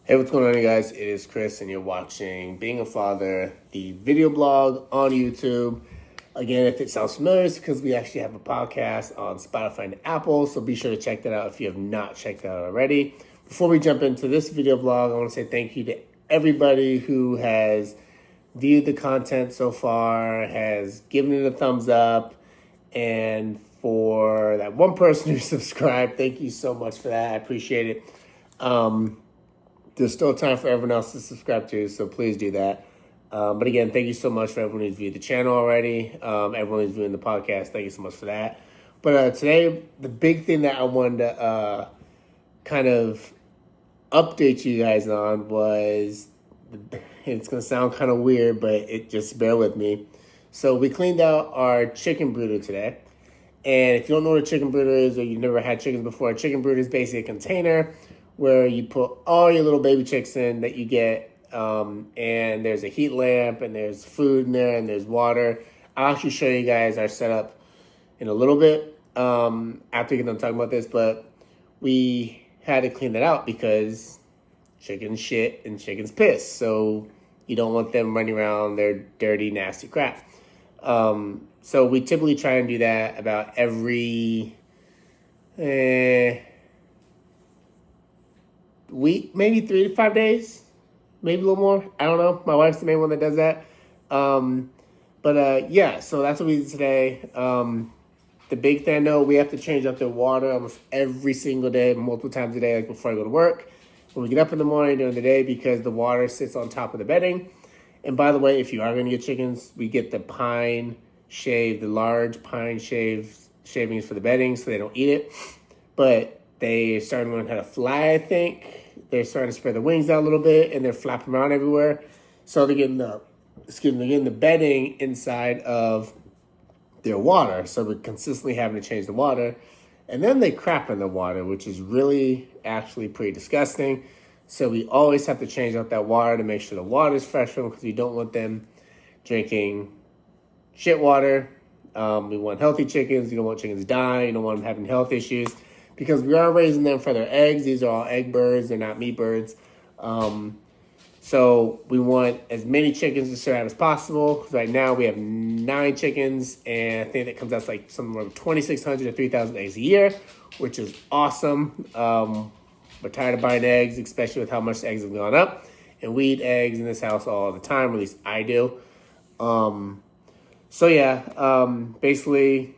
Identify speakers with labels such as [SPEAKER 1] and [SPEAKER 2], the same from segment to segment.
[SPEAKER 1] Hey, what's going on, you guys? It is Chris, and you're watching Being a Father, the video blog on YouTube. Again, if it sounds familiar, it's because we actually have a podcast on Spotify and Apple, so be sure to check that out if you have not checked that out already. Before we jump into this video blog, I want to say thank you to everybody who has viewed the content so far, has given it a thumbs up, and for that one person who subscribed, thank you so much for that. I appreciate it. There's still time for everyone else to subscribe to, so please do that. But again, thank you so much for everyone who's viewed the channel already. Everyone who's viewing the podcast, thank you so much for that. But today, the big thing that I wanted to kind of update you guys on was, it's going to sound kind of weird, but it just bear with me. So we cleaned out our chicken brooder today. And if you don't know what a chicken brooder is, or you've never had chickens before, a chicken brooder is basically a container where you put all your little baby chicks in that you get, and there's a heat lamp, and there's food in there, and there's water. I'll actually show you guys our setup in a little bit after we get done talking about this, but we had to clean that out because chickens shit and chickens piss, so you don't want them running around their dirty, nasty crap. So we typically try and do that about every week, maybe 3 to 5 days, maybe a little more. I don't know. My wife's the main one that does that. Yeah, so that's what we did today. The big thing, though, we have to change up their water almost every single day, multiple times a day, like before I go to work. When we get up in the morning during the day, because the water sits on top of the bedding. And by the way, if you are going to get chickens, we get the pine shave, the large pine shavings for the bedding so they don't eat it. But they started to learn how to fly, I think. They're starting to spread their wings out a little bit, and they're flapping around everywhere. So they're getting the bedding inside of their water. So we're consistently having to change the water. And then they crap in the water, which is really actually pretty disgusting. So we always have to change out that water to make sure the water is fresh, because we don't want them drinking shit water. We want healthy chickens. You don't want chickens dying. You don't want them having health issues, because we are raising them for their eggs. These are all egg birds. They're not meat birds. So we want as many chickens to survive as possible. Because right now we have 9 chickens, and I think that comes out to like somewhere from 2,600 to 3,000 eggs a year, which is awesome. We're tired of buying eggs, especially with how much eggs have gone up. And we eat eggs in this house all the time, or at least I do. Basically,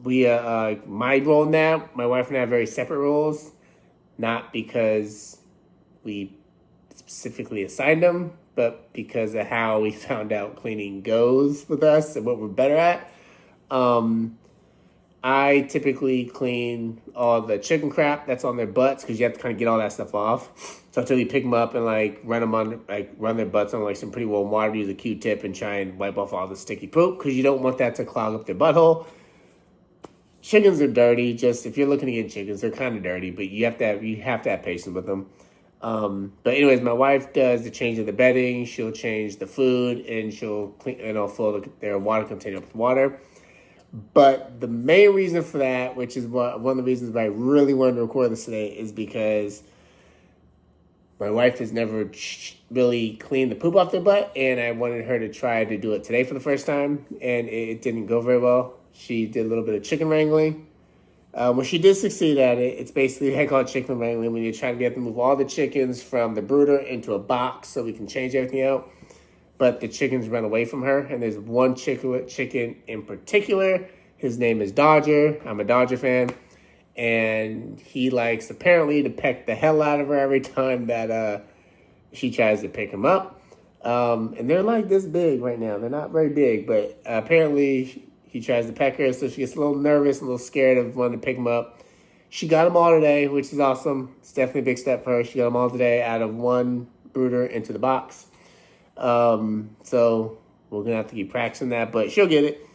[SPEAKER 1] we my role in that, my wife and I have very separate roles, not because we specifically assigned them, but because of how we found out cleaning goes with us and what we're better at. I typically clean all the chicken crap that's on their butts, because you have to kind of get all that stuff off. So until you pick them up and run their butts on like some pretty warm water, use a Q-tip and try and wipe off all the sticky poop, because you don't want that to clog up their butthole. Chickens are dirty. Just if you're looking to get chickens, they're kind of dirty, but you have to have patience with them. But anyways, my wife does the change of the bedding. She'll change the food, and she'll clean and I'll fill their water container with water. But the main reason for that, which is one of the reasons why I really wanted to record this today, is because my wife has never really cleaned the poop off their butt, and I wanted her to try to do it today for the first time, and it didn't go very well. She did a little bit of chicken wrangling. When she did succeed at it, it's basically, I call it chicken wrangling, when you try to get them to move all the chickens from the brooder into a box so we can change everything out. But the chickens run away from her, and there's one chicken in particular. His name is Dodger. I'm a Dodger fan. And he likes, apparently, to peck the hell out of her every time that she tries to pick him up. And they're like this big right now. They're not very big, but apparently he tries to peck her, so she gets a little nervous, a little scared of wanting to pick him up. She got them all today, which is awesome. It's definitely a big step for her. She got them all today out of one brooder into the box. So we're going to have to keep practicing that, but she'll get it.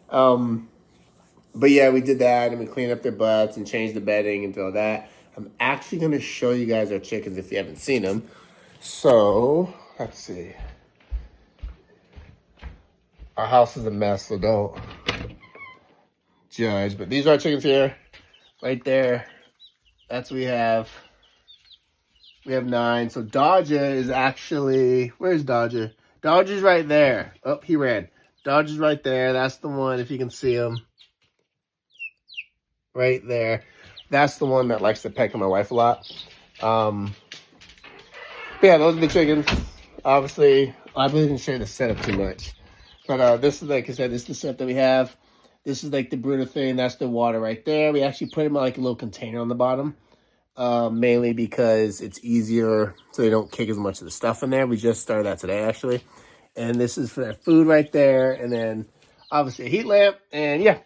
[SPEAKER 1] But yeah, we did that, and we cleaned up their butts and changed the bedding and all that. I'm actually going to show you guys our chickens if you haven't seen them. So, let's see. Our house is a mess, so don't judge. But these are our chickens here. Right there. That's what we have. We have 9. So Dodger is actually, where's Dodger? Dodger's right there. Oh, he ran. Dodger's right there. That's the one, if you can see him. Right there. That's the one that likes to peck at my wife a lot. But yeah, those are the chickens. Obviously, I really didn't share the setup too much. But this is, like I said, this is the setup that we have. This is like the brooder thing. That's the water right there. We actually put them in like a little container on the bottom. Mainly because it's easier so they don't kick as much of the stuff in there. We just started that today, actually. And this is for that food right there. And then, obviously, a heat lamp. And, yeah,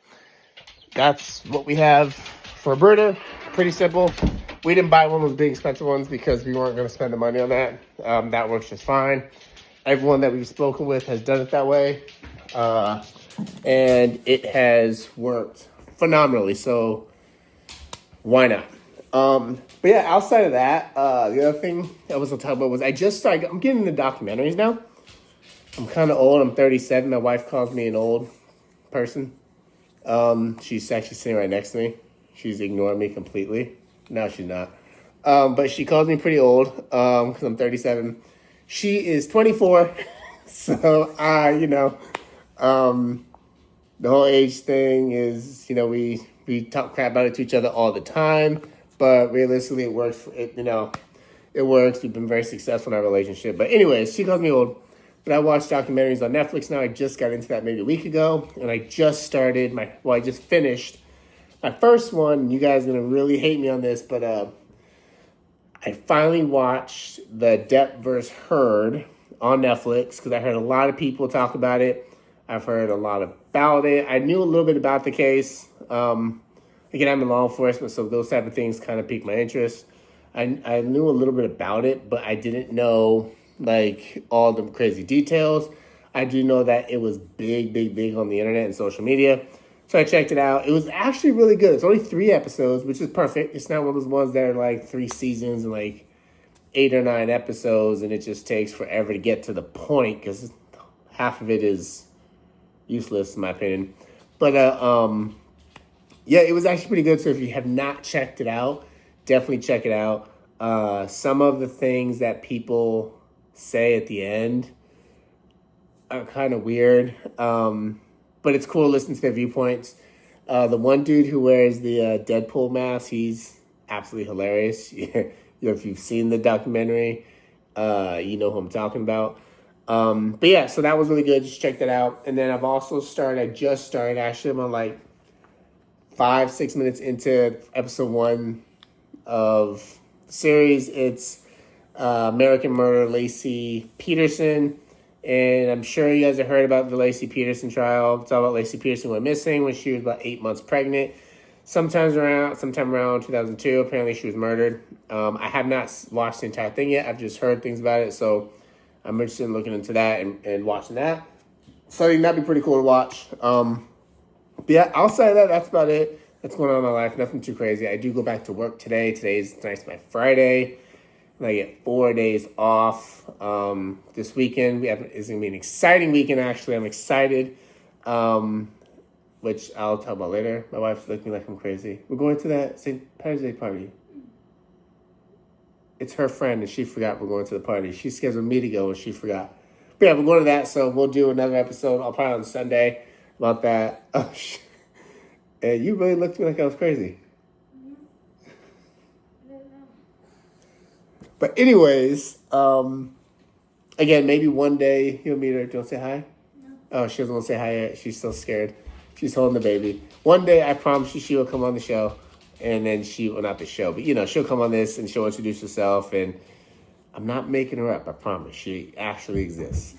[SPEAKER 1] that's what we have for a brooder. Pretty simple. We didn't buy one of those big expensive ones because we weren't going to spend the money on that. That works just fine. Everyone that we've spoken with has done it that way. And it has worked phenomenally. So, why not? But yeah, outside of that, the other thing I was going to talk about was I'm getting into documentaries now. I'm kind of old. I'm 37. My wife calls me an old person. She's actually sitting right next to me. She's ignoring me completely. No, she's not. But she calls me pretty old, because I'm 37. She is 24. So, the whole age thing is, we talk crap about it to each other all the time. But realistically, it works. It works. We've been very successful in our relationship. But anyways, she calls me old. But I watch documentaries on Netflix now. I just got into that maybe a week ago. And I just started I just finished my first one. You guys are going to really hate me on this. But I finally watched the Depp vs. Heard on Netflix. Because I heard a lot of people talk about it. I've heard a lot about it. I knew a little bit about the case. Again, I'm in law enforcement, so those type of things kind of piqued my interest. I knew a little bit about it, but I didn't know, all the crazy details. I do know that it was big, big, big on the internet and social media. So I checked it out. It was actually really good. It's only 3 episodes, which is perfect. It's not one of those ones that are 3 seasons and 8 or 9 episodes, and it just takes forever to get to the point because half of it is useless, in my opinion. But, yeah, it was actually pretty good. So if you have not checked it out, definitely check it out. Some of the things that people say at the end are kind of weird. But it's cool to listen to their viewpoints. The one dude who wears the Deadpool mask, he's absolutely hilarious. If you've seen the documentary, you know who I'm talking about. But yeah, so that was really good. Just check that out. And then I just started, actually, I'm on 5-6 minutes into episode 1 of the series. It's American Murder, Laci Peterson. And I'm sure you guys have heard about the Laci Peterson trial. It's all about Laci Peterson went missing when she was about 8 months pregnant. Sometime around 2002, apparently she was murdered. I have not watched the entire thing yet. I've just heard things about it. So I'm interested in looking into that and watching that. So I think that'd be pretty cool to watch. But yeah, outside of that, that's about it. That's going on in my life. Nothing too crazy. I do go back to work today. Tonight's my Friday. And I get 4 days off this weekend. It's going to be an exciting weekend, actually. I'm excited, which I'll talk about later. My wife's looking like I'm crazy. We're going to that St. Patrick's Day party. It's her friend, and she forgot we're going to the party. She scheduled me to go, and she forgot. But yeah, we're going to that, so we'll do another episode. I'll probably on Sunday about that. Oh, shit. And you really looked at me like I was crazy. But anyways, again, maybe one day you'll meet her. Don't say hi? No. Oh, she doesn't want to say hi yet. She's so scared. She's holding the baby. One day, I promise you, she will come on the show. And then not the show, but, she'll come on this and she'll introduce herself. And I'm not making her up. I promise. She actually exists.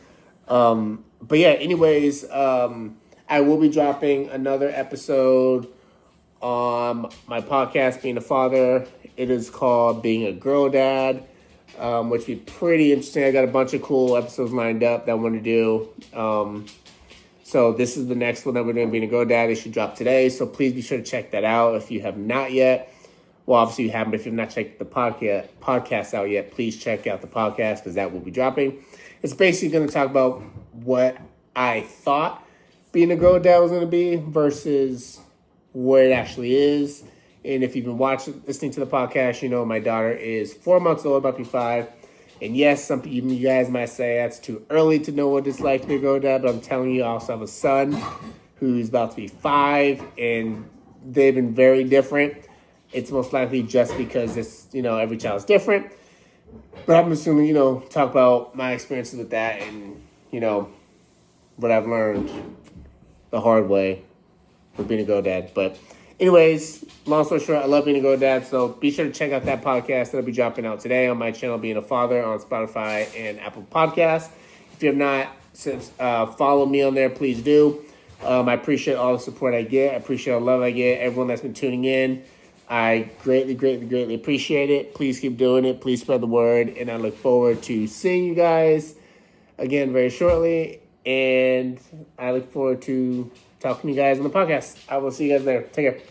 [SPEAKER 1] But yeah, anyways, I will be dropping another episode on my podcast, Being a Father. It is called Being a Girl Dad, which will be pretty interesting. I got a bunch of cool episodes lined up that I want to do. So this is the next one that we're doing, Being a Girl Dad. It should drop today, so please be sure to check that out if you have not yet. Well, obviously you haven't, but if you've not checked the podcast out yet, please check out the podcast because that will be dropping. It's basically going to talk about what I thought Being a Girl Dad was going to be versus what it actually is. And if you've been listening to the podcast, you know my daughter is 4 months old, about to be 5. And yes, some of you guys might say that's too early to know what it's like to be a GoDad, but I'm telling you, I also have a son who's about to be 5, and they've been very different. It's most likely just because every child's different. But I'm assuming, talk about my experiences with that and, what I've learned the hard way with being a GoDad. But anyways, long story short, I love being a GoDad. So be sure to check out that podcast that'll be dropping out today on my channel, Being a Father, on Spotify and Apple Podcasts. If you have not followed me on there, please do. I appreciate all the support I get. I appreciate all the love I get. Everyone that's been tuning in, I greatly, greatly, greatly appreciate it. Please keep doing it. Please spread the word. And I look forward to seeing you guys again very shortly. And I look forward to talking to you guys on the podcast. I will see you guys there. Take care.